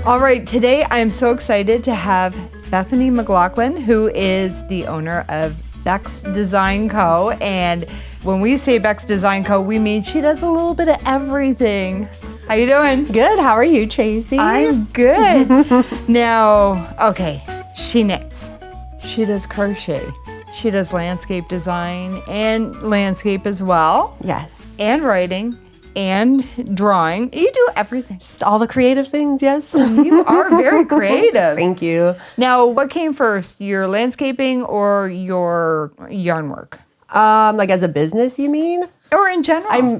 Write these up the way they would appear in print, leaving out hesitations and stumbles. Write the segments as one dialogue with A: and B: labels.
A: All right, today I am so excited to have Bethany MacLachlan, who is the owner of Bex Design Co. And when we say Bex Design Co., we mean she does a little bit of everything. How you doing?
B: Good. How are you, Tracy?
A: I'm good. Now, okay, she knits. She does crochet. She does landscape design and landscape as well.
B: Yes.
A: And writing. And drawing. You do everything.
B: Just all the creative things, yes.
A: You are very creative.
B: Thank you.
A: Now, what came first, your landscaping or your yarn work?
B: Like as a business, you mean?
A: Or in general?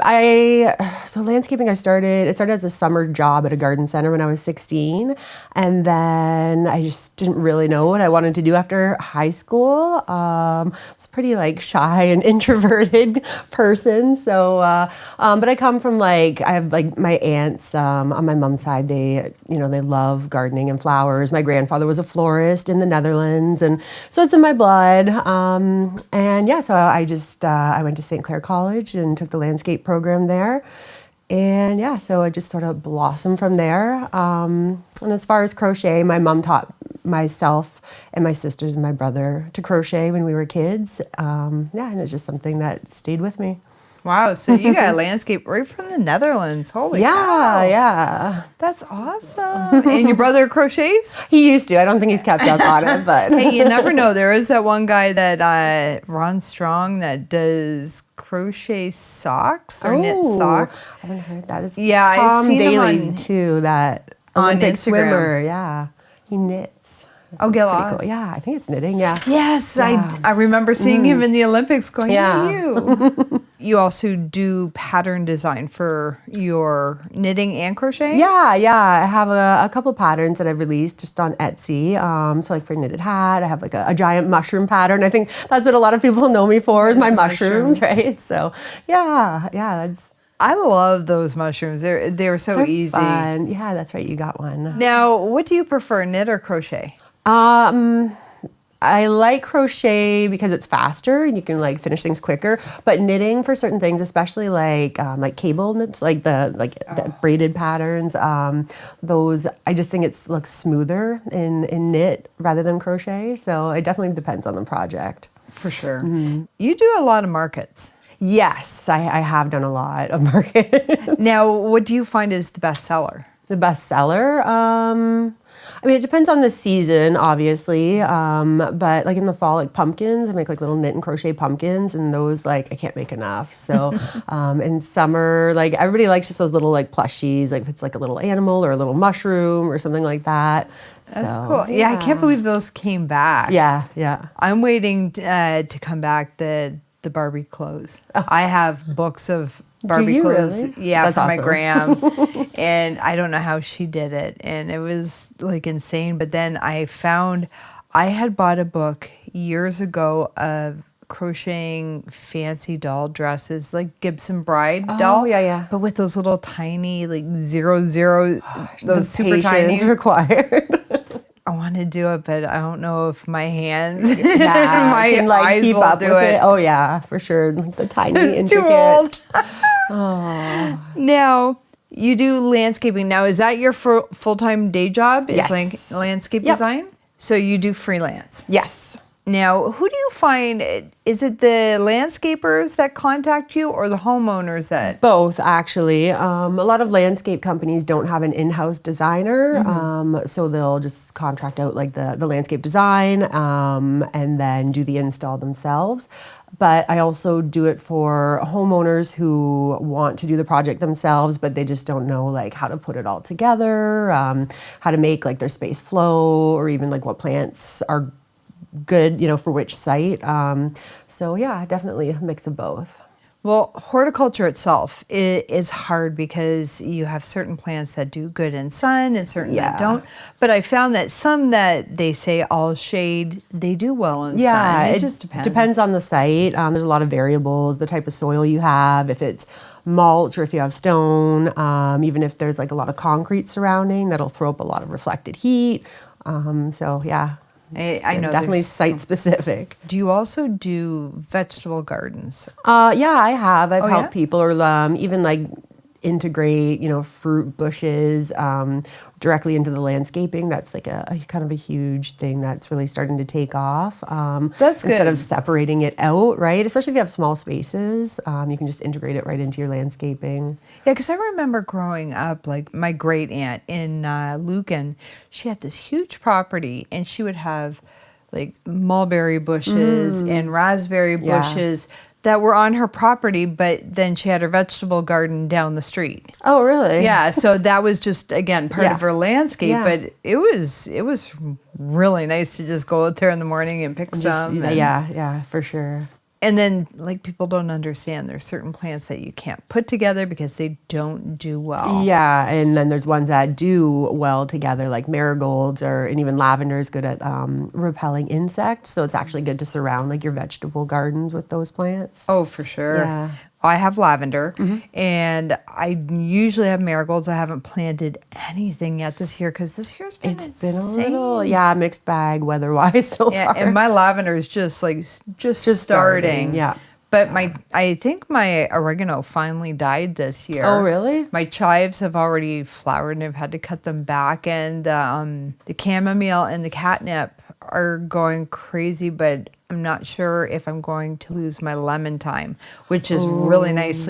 B: So landscaping, it started as a summer job at a garden center when I was 16. And then I just didn't really know what I wanted to do after high school. I was pretty like shy and introverted person. So, but I come from I have like my aunts on my mom's side, they love gardening and flowers. My grandfather was a florist in the Netherlands. And so it's in my blood. So I went to St. Clair College and took the landscape program there. And yeah, so I just sort of blossomed from there. And as far as crochet, my mom taught myself and my sisters and my brother to crochet when we were kids. And it's just something that stayed with me.
A: Wow, so you got a landscape right from the Netherlands. Holy cow.
B: Yeah.
A: That's awesome. And your brother crochets?
B: He used to. I don't think he's kept up on it, but.
A: Hey, you never know. There is that one guy that, Ron Strong, that does crochet socks or knit socks.
B: I haven't heard that. It's
A: I've seen
B: Daly
A: him
B: too, that Olympic swimmer. Yeah, he knits.
A: Get lost.
B: Cool. Yeah, I think it's knitting. Yeah.
A: Yes, yeah. I remember seeing him in the Olympics going, you. You also do pattern design for your knitting and crochet?
B: Yeah. I have a couple patterns that I've released just on Etsy. So like for knitted hat, I have like a giant mushroom pattern. I think that's what a lot of people know me for is my mushrooms, right? So that's.
A: I love those mushrooms. They're so easy.
B: Fun. Yeah, that's right. You got one.
A: Now, what do you prefer, knit or crochet?
B: I like crochet because it's faster and you can like finish things quicker. But knitting for certain things, especially like cable knits, like the braided patterns, those I just think it looks smoother in knit rather than crochet. So it definitely depends on the project.
A: For sure. Mm-hmm. You do a lot of markets.
B: Yes, I have done a lot of markets.
A: Now, what do you find is the best seller?
B: The best seller? It depends on the season, obviously. But like in the fall, like pumpkins, I make like little knit and crochet pumpkins, and those I can't make enough. So in summer, like everybody likes just those little like plushies, like if it's like a little animal or a little mushroom or something like that.
A: That's cool. Yeah, I can't believe those came back.
B: Yeah.
A: I'm waiting to come back the Barbie clothes. Oh. I have books of Barbie clothes.
B: Really?
A: Yeah,
B: that's
A: for
B: awesome.
A: My gram. And I don't know how she did it. And it was like insane. But then I had bought a book years ago of crocheting fancy doll dresses, like Gibson Bride doll.
B: Oh, yeah.
A: But with those little tiny, like 00, those super tiny.
B: Required.
A: I want to do it, but I don't know if my hands and
B: my
A: can, eyes
B: keep
A: will
B: up
A: do
B: with
A: it.
B: Oh yeah, for sure. The tiny
A: it's
B: intricate.
A: Too old.
B: Oh.
A: Now you do landscaping. Now is that your full-time day job?
B: Yes.
A: Is like landscape design? So you do freelance.
B: Yes.
A: Now, who do you find, is it the landscapers that contact you or the homeowners that?
B: Both, actually. A lot of landscape companies don't have an in-house designer, so they'll just contract out like the landscape design and then do the install themselves. But I also do it for homeowners who want to do the project themselves, but they just don't know like how to put it all together, how to make like their space flow, or even like what plants are good, for which site. So yeah, definitely a mix of both.
A: Well, horticulture itself is hard because you have certain plants that do good in sun and certain that don't. But I found that some that they say all shade, they do well in sun. It just depends.
B: Depends on the site. There's a lot of variables, the type of soil you have, if it's mulch or if you have stone, even if there's like a lot of concrete surrounding, that'll throw up a lot of reflected heat. So yeah.
A: I know
B: definitely site specific.
A: Do you also do vegetable gardens?
B: Yeah, I have. I've helped people, or even like integrate, fruit bushes directly into the landscaping. That's like a kind of a huge thing that's really starting to take off.
A: That's good.
B: Instead of separating it out, right? Especially if you have small spaces, you can just integrate it right into your landscaping.
A: Yeah, because I remember growing up, like my great aunt in Lucan, she had this huge property, and she would have like mulberry bushes and raspberry bushes that were on her property, but then she had her vegetable garden down the street.
B: Oh, really?
A: Yeah, so that was just, again, part of her landscape, but it was really nice to just go out there in the morning and pick some.
B: Yeah, for sure.
A: And then, like, people don't understand there's certain plants that you can't put together because they don't do well.
B: Yeah, and then there's ones that do well together, like marigolds, and even lavender is good at repelling insects. So it's actually good to surround like your vegetable gardens with those plants.
A: Oh, for sure.
B: Yeah.
A: I have lavender, and I usually have marigolds. I haven't planted anything yet this year because this year's been
B: Been a little, mixed bag weather-wise so far.
A: And my lavender is just starting.
B: Yeah.
A: But I think my oregano finally died this year.
B: Oh, really?
A: My chives have already flowered, and I've had to cut them back. And the chamomile and the catnip are going crazy, but I'm not sure if I'm going to lose my lemon thyme, which is really nice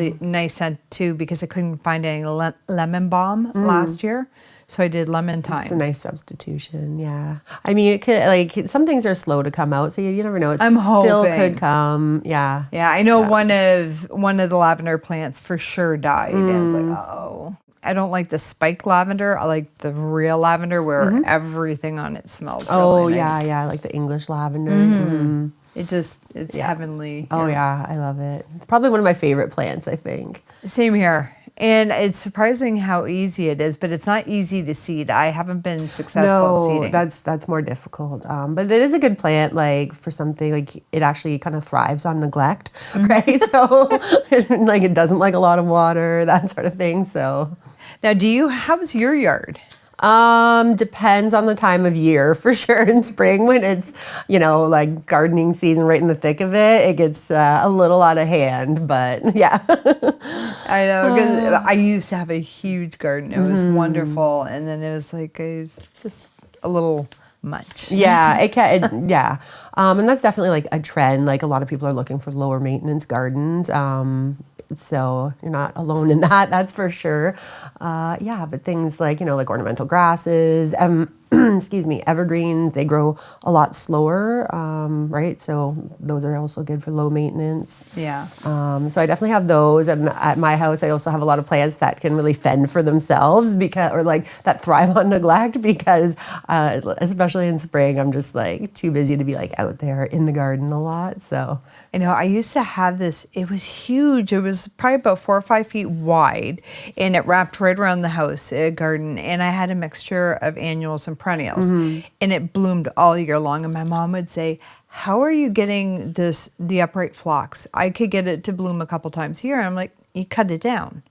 A: scent too, because I couldn't find any lemon balm last year. So I did lemon thyme.
B: It's a nice substitution, yeah. I mean, it could, like, some things are slow to come out, so you never know.
A: I'm
B: still
A: hoping.
B: could come, yeah.
A: Yeah, I know one of the lavender plants for sure died. And it's like, oh. I don't like the spiked lavender. I like the real lavender where everything on it smells really nice.
B: Yeah, like the English lavender.
A: It's heavenly.
B: Oh, yeah, I love it. It's probably one of my favorite plants, I think.
A: Same here. And it's surprising how easy it is, but it's not easy to seed. I haven't been successful seeding.
B: That's more difficult. But it is a good plant, like for something like it actually kind of thrives on neglect, right? So like it doesn't like a lot of water, that sort of thing. So
A: now, how's your yard?
B: Depends on the time of year for sure. In spring, when it's, like gardening season right in the thick of it, it gets a little out of hand, but yeah.
A: I know, because I used to have a huge garden. It was wonderful. And then it was just a little much.
B: Yeah, it can. Yeah. And that's definitely like a trend. Like a lot of people are looking for lower maintenance gardens. So you're not alone in that, that's for sure. But things like, like ornamental grasses, excuse me, evergreens, they grow a lot slower, right? So those are also good for low maintenance.
A: Yeah.
B: So I definitely have those. And at my house, I also have a lot of plants that can really fend for themselves that thrive on neglect because, especially in spring, I'm just like too busy to be like out there in the garden a lot. So
A: I used to have this, it was huge. It was probably about 4 or 5 feet wide, and it wrapped right around the house, a garden. And I had a mixture of annuals and perennials, and it bloomed all year long. And my mom would say, how are you getting the upright phlox? I could get it to bloom a couple times a year. And I'm like, you cut it down.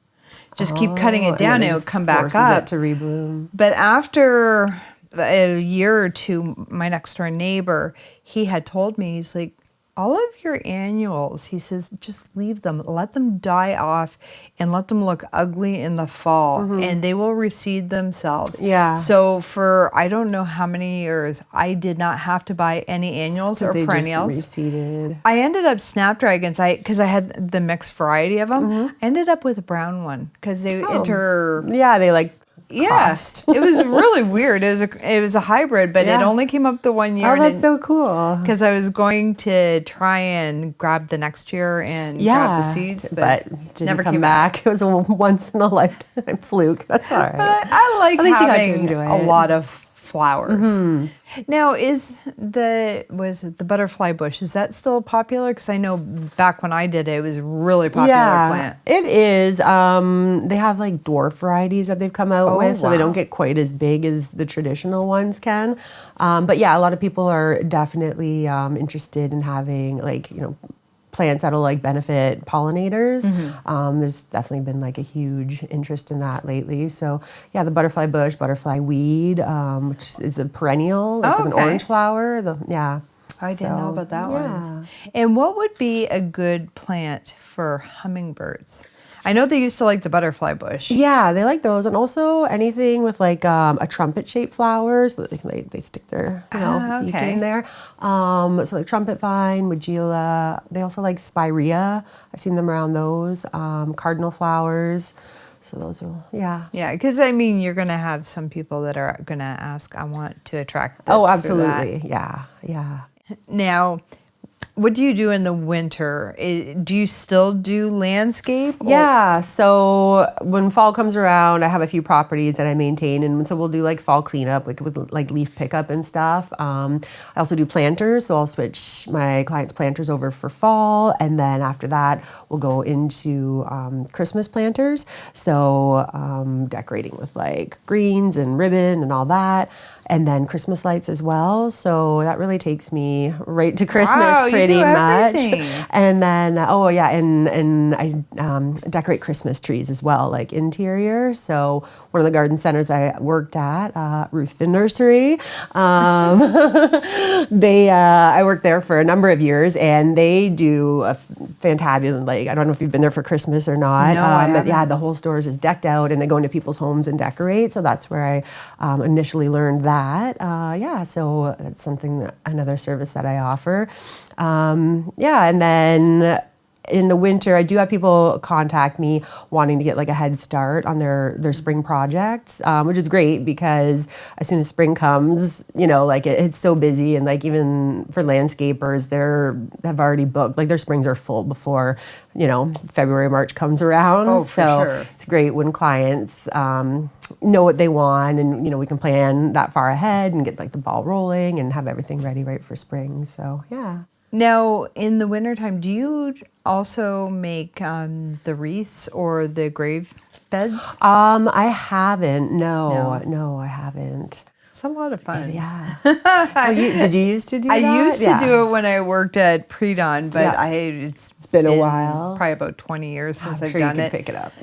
A: Just keep cutting it down, and it'll come back up.
B: It to rebloom.
A: But after a year or two, my next door neighbor, he had told me, he's like, all of your annuals, he says, just leave them, let them die off, and let them look ugly in the fall, and they will reseed themselves.
B: Yeah.
A: So for I don't know how many years, I did not have to buy any annuals or perennials.
B: Just reseeded.
A: I ended up snapdragons, because I had the mixed variety of them. I ended up with a brown one because they
B: Yeah, they like.
A: Yes, it was really weird. It was a hybrid, but it only came up the 1 year.
B: Oh, that's so cool.
A: Because I was going to try and grab the next year and grab the seeds, but
B: didn't
A: never
B: come
A: came
B: back. It was a once in a lifetime fluke. That's all right.
A: But I like
B: At least you got to
A: having
B: enjoy
A: a
B: it.
A: lot of flowers. Now, was it the butterfly bush? Is that still popular? Because I know back when I did it, it was a really popular plant.
B: It is. They have like dwarf varieties that they've come out with, so they don't get quite as big as the traditional ones can. But yeah, a lot of people are definitely interested in having plants that'll like benefit pollinators. There's definitely been like a huge interest in that lately. So yeah, the butterfly bush, butterfly weed, which is a perennial with an orange flower.
A: I didn't know about that one. And what would be a good plant for hummingbirds? I know they used to like the butterfly bush.
B: Yeah, they like those, and also anything with like a trumpet-shaped flower, so that they stick their beak in there. So like trumpet vine, weigela. They also like spirea. I've seen them around those. Cardinal flowers. So those are
A: Yeah, because I mean, you're gonna have some people that are gonna ask, "I want to attract this."
B: Oh, absolutely. Yeah.
A: Now, what do you do in the winter? Do you still do landscape?
B: Yeah, so when fall comes around, I have a few properties that I maintain, and so we'll do like fall cleanup, like with like leaf pickup and stuff. I also do planters, so I'll switch my clients' planters over for fall, and then after that, we'll go into Christmas planters. So decorating with like greens and ribbon and all that. And then Christmas lights as well. So that really takes me right to Christmas pretty much. And then, and I decorate Christmas trees as well, like interior. So one of the garden centers I worked at, Ruthven Nursery, I worked there for a number of years, and they do a fantabulous, like, I don't know if you've been there for Christmas or not.
A: No, I haven't.
B: But yeah, the whole store is just decked out, and they go into people's homes and decorate. So that's where I initially learned that. So it's another service that I offer. And then in the winter, I do have people contact me wanting to get like a head start on their spring projects, which is great because as soon as spring comes, it's so busy, and like even for landscapers, have already booked, like their springs are full before, February, March comes around.
A: Oh, for sure.
B: It's great when clients know what they want, and we can plan that far ahead and get like the ball rolling and have everything ready right for spring. So yeah.
A: Now, in the wintertime, do you also make the wreaths or the grave beds?
B: I haven't. No, I haven't.
A: It's a lot of fun.
B: Yeah. Did you used to do that?
A: I used to do it when I worked at Pre-Dawn, but it's
B: been a while.
A: Probably about 20 years since I've
B: sure
A: done
B: you
A: it.
B: can pick it up.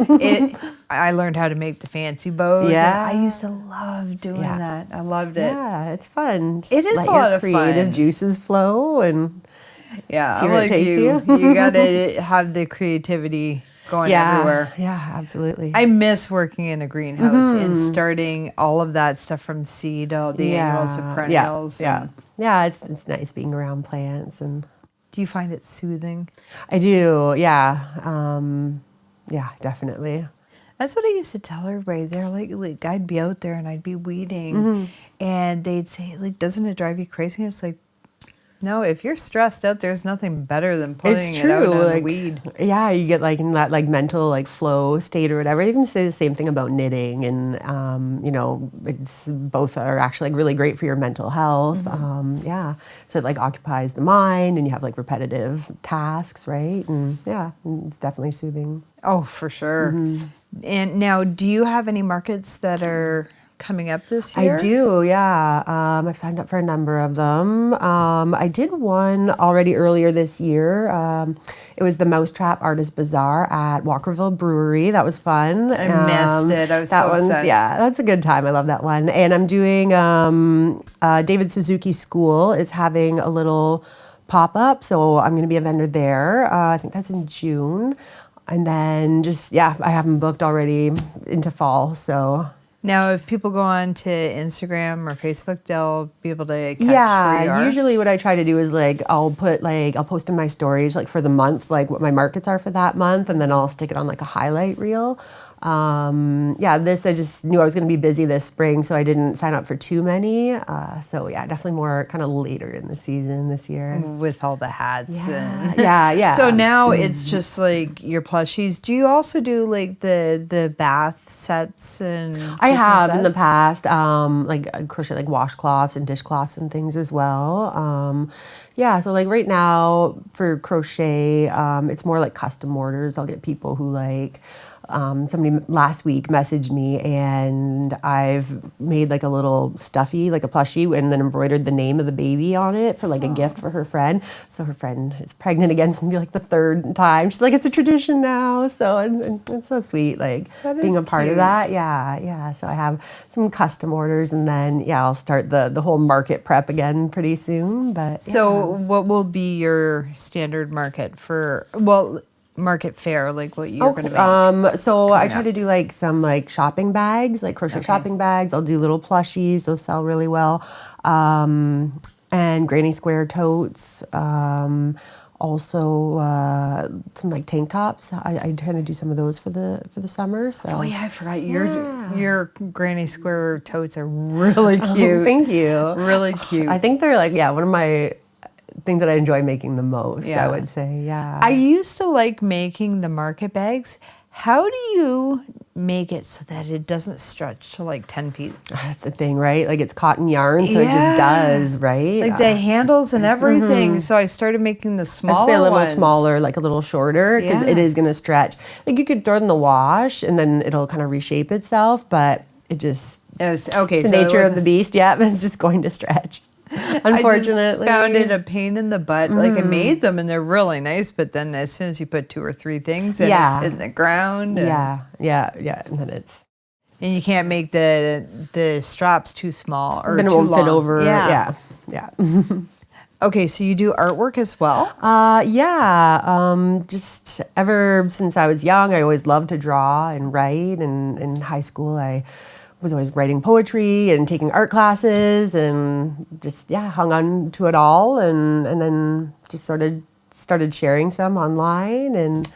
A: I learned how to make the fancy bows.
B: Yeah.
A: And I used to love doing that. I loved it.
B: Yeah, it's fun. Just
A: it is
B: let
A: a lot
B: your
A: of
B: creative
A: fun.
B: Juices flow and see where it takes you.
A: You gotta have the creativity going everywhere.
B: Yeah, absolutely.
A: I miss working in a greenhouse and starting all of that stuff from seed, all the annuals, the perennials.
B: Yeah, it's nice being around plants. And
A: do you find it soothing?
B: I do. Yeah. Definitely.
A: That's what I used to tell everybody. They're like I'd be out there and I'd be weeding, and they'd say, like, doesn't it drive you crazy? And it's like, no, if you're stressed out, there's nothing better than putting it out on a weed.
B: Yeah, you get like in that like mental like flow state or whatever. I even say the same thing about knitting, and it's both are actually like really great for your mental health. So it like occupies the mind, and you have like repetitive tasks, right? And it's definitely soothing.
A: Oh, for sure. And now, do you have any markets that are coming up this year?
B: I do, yeah. I've signed up for a number of them. I did one already earlier this year. It was the Mousetrap Artist Bazaar at Walkerville Brewery. That was fun.
A: I missed it. I was so upset.
B: Yeah, that's a good time. I love that one. And I'm doing David Suzuki School is having a little pop-up, so I'm going to be a vendor there. I think that's in June. And then I have them booked already into fall, so...
A: Now, if people go on to Instagram or Facebook, they'll be able to catch where you are?
B: Usually what I try to do is like I'll post in my stories like for the month, like what my markets are for that month, and then I'll stick it on like a highlight reel. This I just knew I was going to be busy this spring, so I didn't sign up for too many. Definitely more kind of later in the season this year.
A: With all the hats.
B: Yeah.
A: So now it's just like your plushies. Do you also do like the bath sets and
B: I have sets? In the past, like I crochet like washcloths and dishcloths and things as well. So like right now for crochet, it's more like custom orders. I'll get people who like... somebody last week messaged me, and I've made like a little stuffy, like a plushie, and then embroidered the name of the baby on it for like a gift for her friend. So her friend is pregnant again. It's gonna be like the third time. She's like, it's a tradition now. So and it's so sweet, like being a part of that. Yeah. So I have some custom orders, and then I'll start the whole market prep again pretty soon. But
A: so what will be your standard market for market fare, like what you're going to make?
B: So I try to do like some like shopping bags, like crochet shopping bags. I'll do little plushies; those sell really well. And granny square totes. Also, some like tank tops. I tend to do some of those for the summer. So.
A: Oh yeah, I forgot your granny square totes are really cute.
B: Thank you.
A: Really cute.
B: I think they're like one of my things that I enjoy making the most. I would say, yeah.
A: I used to like making the market bags. How do you make it so that it doesn't stretch to like 10 feet?
B: That's the thing, right? Like it's cotton yarn, so it just does, right?
A: Like the handles and everything. So I started making the smaller
B: I'd say a little
A: ones.
B: smaller, like a little shorter, because it is going to stretch. Like you could throw it in the wash, and then it'll kind of reshape itself, but it just...
A: It was, okay,
B: the
A: so
B: nature of the beast, it's just going to stretch. Unfortunately.
A: I just found it a pain in the butt. Like I made them and they're really nice, but then as soon as you put 2 or 3 things in, it's in the ground. And,
B: and then it's...
A: And you can't make the straps too small or
B: then it
A: too
B: won't
A: long.
B: fit over. Yeah.
A: Okay, so you do artwork as well?
B: Just ever since I was young, I always loved to draw and write. And in high school, I was always writing poetry and taking art classes and just, hung on to it all. And then just started sharing some online and...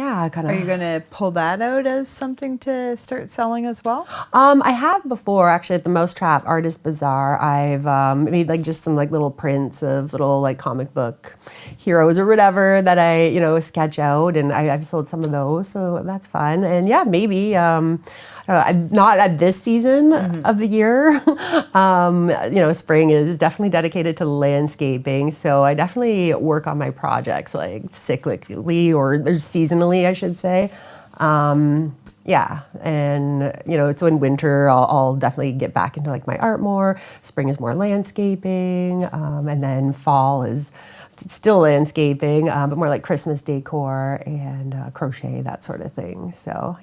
B: I kind of...
A: Are you going to pull that out as something to start selling as well?
B: I have before, actually, at the Mousetrap Artist Bazaar. I've made like just some like little prints of little like comic book heroes or whatever that I, sketch out, and I've sold some of those, so that's fun. And maybe, I don't know, I'm not at this season of the year. Spring is definitely dedicated to landscaping, so I definitely work on my projects like cyclically or seasonally, I should say. And so in winter I'll definitely get back into like my art more. Spring is more landscaping, and then fall is still landscaping, but more like Christmas decor and crochet, that sort of thing. So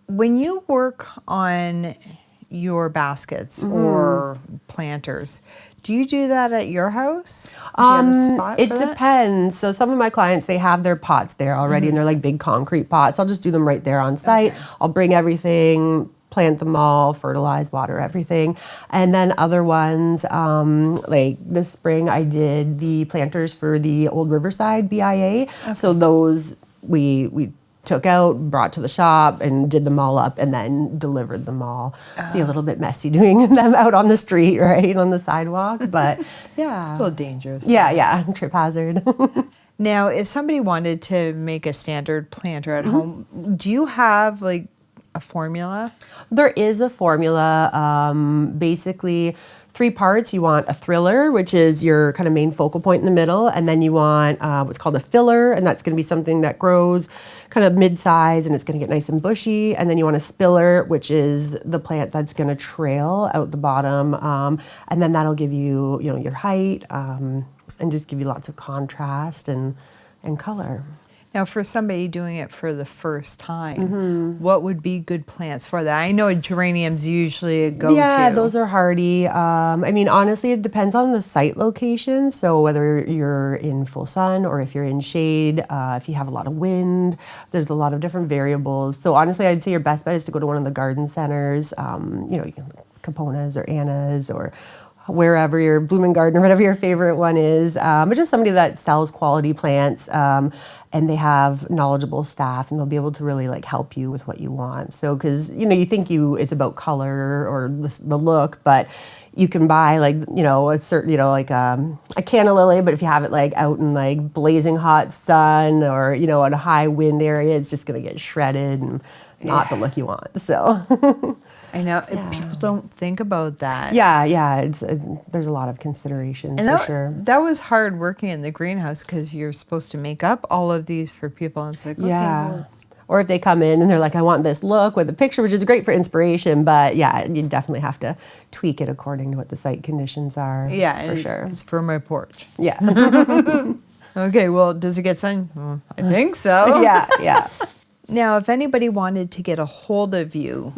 A: when you work on your baskets or planters, do you do that at your house? Do you have a spot
B: it
A: for that?
B: depends. So some of my clients, they have their pots there already, and they're like big concrete pots. I'll just do them right there on site. Okay. I'll bring everything, plant them all, fertilize, water everything. And then other ones, like this spring, I did the planters for the Old Riverside BIA. Okay. So those we took out, brought to the shop, and did them all up, and then delivered them all. Be a little bit messy doing them out on the street, right, on the sidewalk, but
A: a little dangerous.
B: Trip hazard.
A: Now, if somebody wanted to make a standard planter at home, do you have like a formula?
B: There is a formula. Basically, 3 parts. You want a thriller, which is your kind of main focal point in the middle, and then you want what's called a filler, and that's going to be something that grows kind of mid-size, and it's going to get nice and bushy. And then you want a spiller, which is the plant that's going to trail out the bottom, and then that'll give you, your height, and just give you lots of contrast and color.
A: Now, for somebody doing it for the first time, what would be good plants for that? I know geranium's usually a go-to.
B: Yeah, those are hardy. Honestly, it depends on the site location. So whether you're in full sun or if you're in shade, if you have a lot of wind, there's a lot of different variables. So honestly, I'd say your best bet is to go to one of the garden centers. You can Capona's or Anna's or wherever your blooming garden or whatever your favorite one is, but just somebody that sells quality plants, and they have knowledgeable staff, and they'll be able to really like help you with what you want. So, because you think it's about color or the look, but you can buy like a certain like a canna lily, but if you have it like out in like blazing hot sun or in a high wind area, it's just gonna get shredded and not the look you want. So.
A: I know people don't think about that.
B: There's a lot of considerations
A: and
B: for sure.
A: That was hard working in the greenhouse because you're supposed to make up all of these for people, and it's like
B: or if they come in and they're like, I want this look with a picture, which is great for inspiration, but you definitely have to tweak it according to what the site conditions are.
A: Yeah,
B: for sure.
A: It's for my porch.
B: Yeah.
A: Okay, well, does it get sun? I think so.
B: Yeah.
A: Now, if anybody wanted to get a hold of you,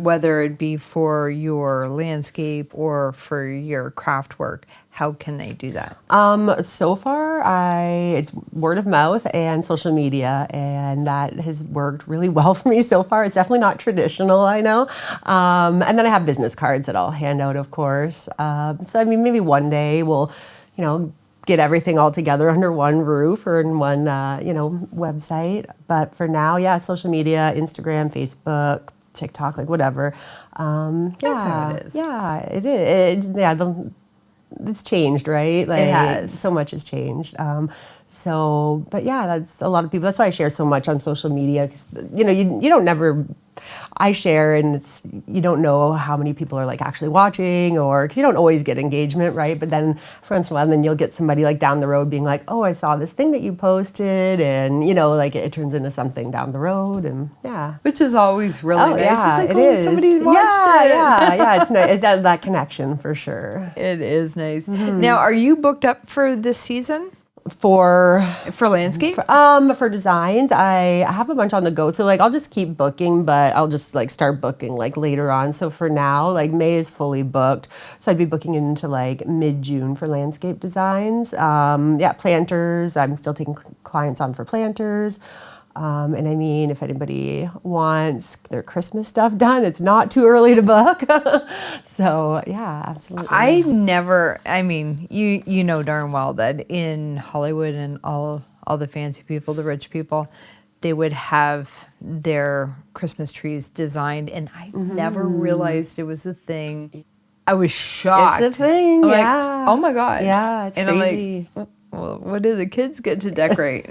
A: whether it be for your landscape or for your craft work, how can they do that?
B: So far, it's word of mouth and social media, and that has worked really well for me so far. It's definitely not traditional, I know. And then I have business cards that I'll hand out, of course. So, I mean, maybe one day we'll, get everything all together under one roof or in one, website. But for now, yeah, social media, Instagram, Facebook, TikTok, like whatever.
A: That's how it is.
B: Yeah, it is. It's changed, right? Like,
A: it has.
B: So much has changed. But yeah, that's a lot of people. That's why I share so much on social media. Because, you don't never, I share and you don't know how many people are like actually watching, or because you don't always get engagement, right? But then for once in a while, then you'll get somebody like down the road being like, oh, I saw this thing that you posted, and like it turns into something down the road, and yeah.
A: Which is always really nice.
B: Yeah,
A: it's like,
B: it is.
A: Somebody watched it.
B: Yeah. It's nice. That connection for sure.
A: It is nice. Now, are you booked up for this season?
B: For
A: landscape?
B: For designs, I have a bunch on the go. So like I'll just keep booking, but I'll just like start booking like later on. So for now, like May is fully booked. So I'd be booking into like mid-June for landscape designs. Planters. I'm still taking clients on for planters. And I mean, if anybody wants their Christmas stuff done, it's not too early to book. So yeah, absolutely.
A: You know darn well that in Hollywood and all the fancy people, the rich people, they would have their Christmas trees designed, and I never realized it was a thing. I was shocked.
B: It's a thing,
A: I'm
B: yeah.
A: like, oh my God.
B: Yeah, it's crazy.
A: I'm like, well, what do the kids get to decorate?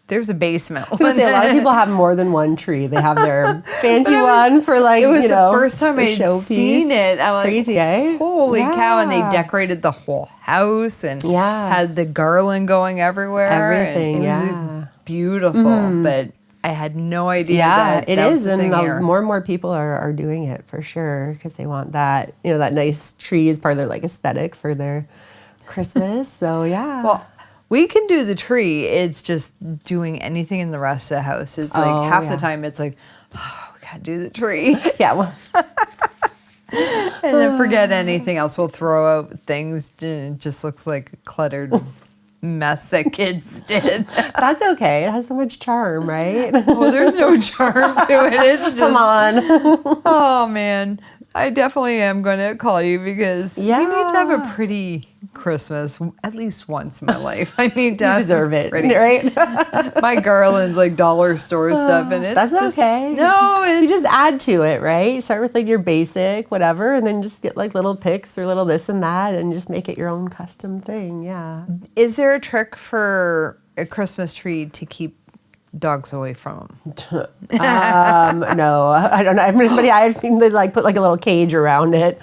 A: There's a basement.
B: I was gonna say, a lot of people have more than one tree. They have their fancy one for like,
A: it was the first time I'd
B: showpiece.
A: seen it. I'm like,
B: crazy, eh?
A: Holy cow. And they decorated the whole house and had the garland going everywhere.
B: Everything,
A: and it was beautiful, but I had no idea that
B: it
A: that
B: is,
A: was the
B: and
A: thing here.
B: more and more people are doing it for sure, because they want that, that nice tree as part of their like aesthetic for their Christmas. So yeah.
A: Well, we can do the tree. It's just doing anything in the rest of the house. It's like half the time it's like, oh, we gotta do the tree.
B: Yeah. Well.
A: And then forget anything else. We'll throw out things. And it just looks like a cluttered mess that kids did.
B: That's okay. It has so much charm, right?
A: Well, there's no charm to it. It's just,
B: come on.
A: Oh man. I definitely am going to call you because we need to have a pretty Christmas at least once in my life. I need to
B: You deserve it,
A: pretty.
B: right?
A: My garland's like dollar store stuff, and it's
B: That's
A: just,
B: okay.
A: No,
B: you just add to it, right? Start with like your basic, whatever, and then just get like little picks or little this and that, and just make it your own custom thing. Yeah.
A: Is there a trick for a Christmas tree to keep dogs away from them?
B: No, I don't know. Everybody I've seen they like put like a little cage around it.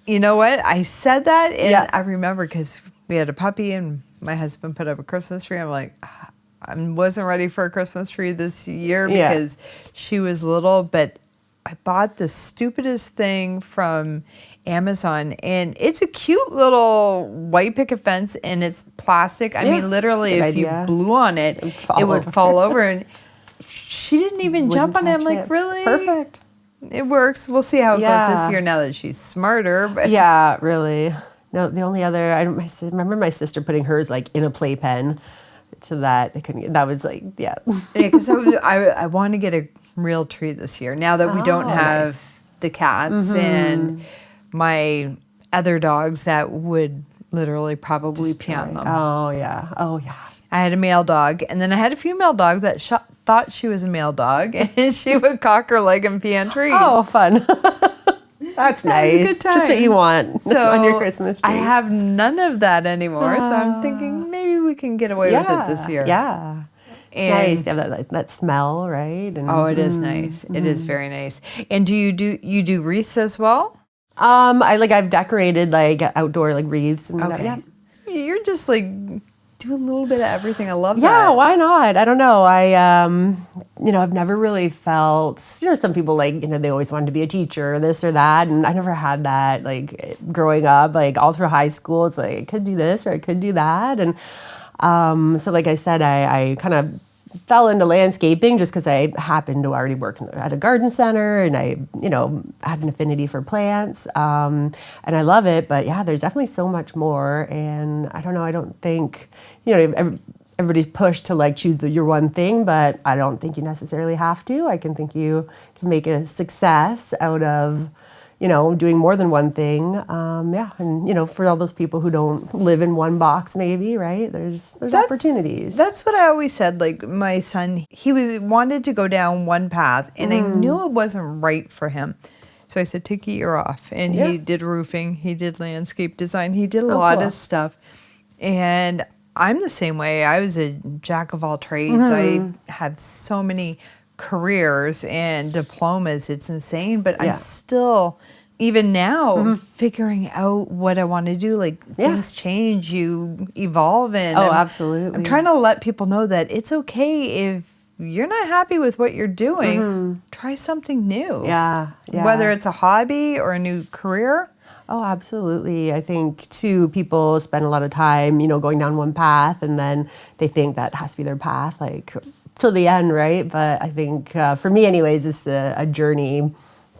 A: You know what? I said that, and I remember because we had a puppy, and my husband put up a Christmas tree. I'm like, I wasn't ready for a Christmas tree this year because she was little, but I bought the stupidest thing from Amazon, and it's a cute little white picket fence, and it's plastic. I mean, literally, if you blew on it, it would fall over. And she didn't even jump on it. I'm like, really?
B: Perfect.
A: It works. We'll see how it goes this year now that she's smarter. But
B: yeah, really. No, the only other, I remember my sister putting hers like in a playpen so that they couldn't, that was like, yeah.
A: Because I want to get a real tree this year now that we don't have the cats and my other dogs that would literally probably pee on them.
B: Oh, yeah.
A: I had a male dog, and then I had a female dog that thought she was a male dog, and she would cock her leg and pee on trees.
B: Oh, fun. That's nice.
A: Was a good time.
B: Just what you want on your Christmas tree.
A: I have none of that anymore, so I'm thinking maybe we can get away with it this year.
B: Yeah. It's nice to have that smell, right? And,
A: it is nice. It is very nice. And do you do wreaths as well?
B: I've decorated like outdoor like wreaths and
A: yeah. You're just like do a little bit of everything. I love that.
B: Yeah, why not? I don't know. I've never really felt, some people like, they always wanted to be a teacher or this or that. And I never had that like growing up, like all through high school. It's like, I could do this or I could do that. And so like I said, I kind of fell into landscaping just because I happened to already work at a garden center, and I, had an affinity for plants, and I love it. But yeah, there's definitely so much more, and I don't know. I don't think, everybody's pushed to like choose your one thing, but I don't think you necessarily have to. I think you can make a success out of, doing more than one thing. And for all those people who don't live in one box, maybe, right? There's opportunities.
A: That's what I always said. Like my son, he wanted to go down one path, and I knew it wasn't right for him. So I said, take a year off. And he did roofing, he did landscape design, he did a lot of stuff. And I'm the same way. I was a jack of all trades. I have so many careers and diplomas. It's insane, but I'm still, even now, figuring out what I want to do. Like things change, you evolve, and
B: absolutely.
A: I'm trying to let people know that it's okay if you're not happy with what you're doing. Try something new.
B: Yeah.
A: Whether it's a hobby or a new career.
B: Oh, absolutely. I think, too, people spend a lot of time, going down one path, and then they think that has to be their path, like, till the end, right? But I think, for me anyways, it's a journey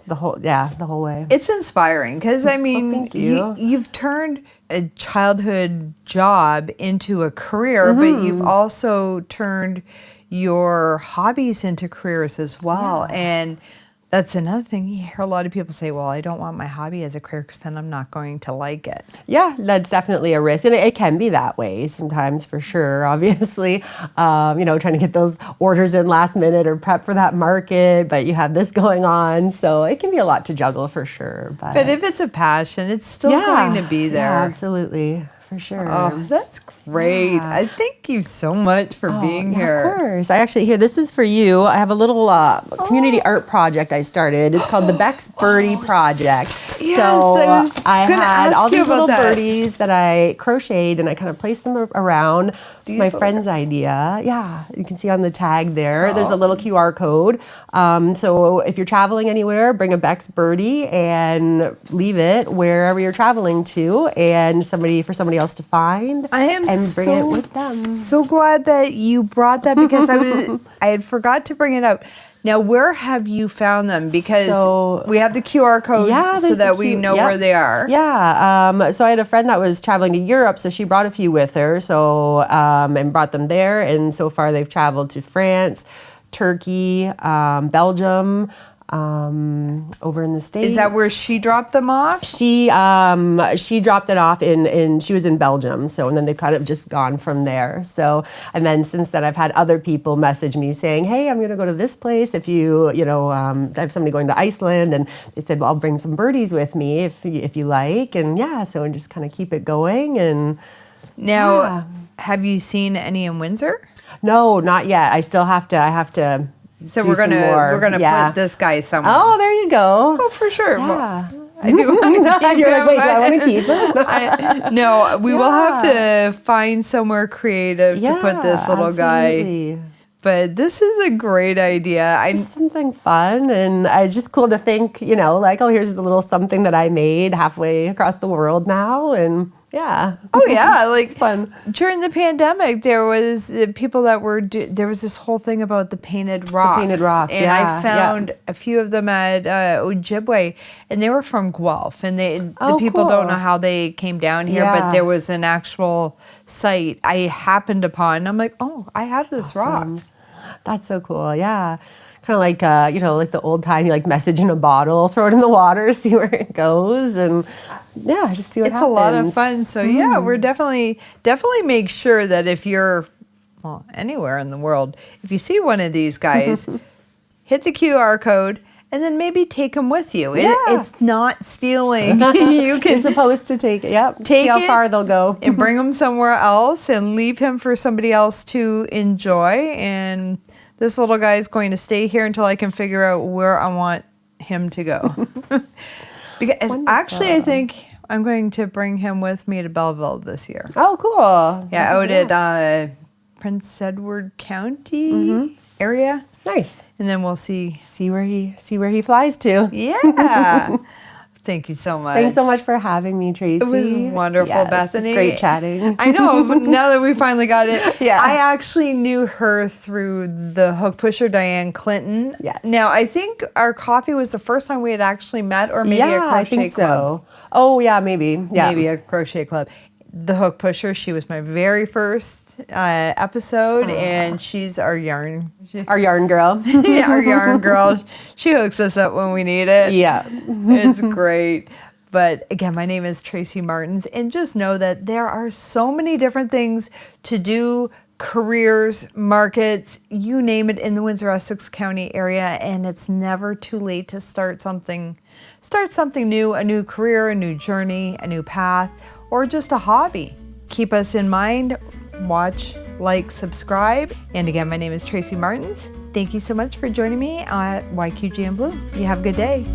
B: the whole way.
A: It's inspiring because, I mean,
B: thank you.
A: You've turned a childhood job into a career, but you've also turned your hobbies into careers as well. And that's another thing. You hear a lot of people say, well, I don't want my hobby as a career because then I'm not going to like it.
B: Yeah, that's definitely a risk. And it can be that way sometimes, for sure, obviously. Trying to get those orders in last minute or prep for that market, but you have this going on. So it can be a lot to juggle, for sure. But
A: if it's a passion, it's still going to be there.
B: Yeah, absolutely. For sure.
A: Oh, that's great.
B: Yeah.
A: I thank you so much for being here.
B: Of course. I actually, this is for you. I have a little community art project I started. It's called the Bex Birdie Project.
A: Yes,
B: so I had all these little birdies that I crocheted, and I kind of placed them around. It's my friend's idea. Yeah, you can see on the tag there. There's a little QR code. So if you're traveling anywhere, bring a Bex Birdie and leave it wherever you're traveling to, and for somebody else to find.
A: I am
B: and bring it with them.
A: So glad that you brought that, because I had forgot to bring it up. Now, where have you found them? Because we have the QR code so that we know where they are.
B: Yeah. So I had a friend that was traveling to Europe, so she brought a few with her. So and brought them there. And so far, they've traveled to France, Turkey, Belgium. Over in the States.
A: Is that where she dropped them off?
B: She dropped it off she was in Belgium. So, and then they've kind of just gone from there. So, and then since then I've had other people message me saying, hey, I'm going to go to this place. If I have somebody going to Iceland, and they said, well, I'll bring some birdies with me if you like. And so and just kind of keep it going. And
A: now, have you seen any in Windsor?
B: No, not yet. I have to.
A: So we're gonna put this guy somewhere.
B: Oh, there you go.
A: Oh, for sure.
B: Yeah.
A: I do want to keep
B: You're
A: him.
B: like, wait, do I want to keep him?
A: No, we will have to find somewhere creative to put this little guy. But this is a great idea.
B: Just something fun, and it's just cool to think, here's the little something that I made halfway across the world now, and yeah.
A: Oh yeah, like
B: it's fun.
A: During the pandemic, there was people that were there was this whole thing about the painted rocks.
B: The painted rocks,
A: and I found a few of them at Ojibwe, and they were from Guelph, and the people don't know how they came down here, but there was an actual site I happened upon, and I'm like, oh, I have this rock.
B: That's so cool. Yeah. Kind of like, like the old time, you message in a bottle, throw it in the water, see where it goes, and just see what happens.
A: It's a lot of fun. So we're definitely make sure that if you're, anywhere in the world, if you see one of these guys, hit the QR code, and then maybe take them with you. It's not stealing. You're
B: supposed to take it. Yep.
A: Take
B: see how far they'll go.
A: and bring them somewhere else, and leave him for somebody else to enjoy. And this little guy is going to stay here until I can figure out where I want him to go. Because actually, I think I'm going to bring him with me to Belleville this year.
B: Oh, cool.
A: Yeah, out at Prince Edward County area.
B: Nice.
A: And then we'll see
B: where he flies to.
A: Yeah. Thank you so much.
B: Thanks so much for having me, Tracy.
A: It was wonderful,
B: yes,
A: Bethany.
B: Great chatting.
A: I know, but now that we finally got it.
B: Yeah.
A: I actually knew her through the hook pusher, Diane Clinton.
B: Yes.
A: Now, I think our coffee was the first time we had actually met, or maybe a crochet
B: I think
A: club.
B: so. Oh, yeah, maybe. Yeah.
A: Maybe a crochet club. The hook pusher, she was my very first episode, and she's our yarn.
B: Our yarn girl.
A: Yeah, our yarn girl. She hooks us up when we need it.
B: Yeah.
A: It's great. But again, my name is Tracy Martins, and just know that there are so many different things to do, careers, markets, you name it, in the Windsor-Essex County area, and it's never too late to start something new, a new career, a new journey, a new path, or just a hobby. Keep us in mind, watch, like, subscribe. And again, my name is Tracy Martins. Thank you so much for joining me at YQG and Blue. You have a good day.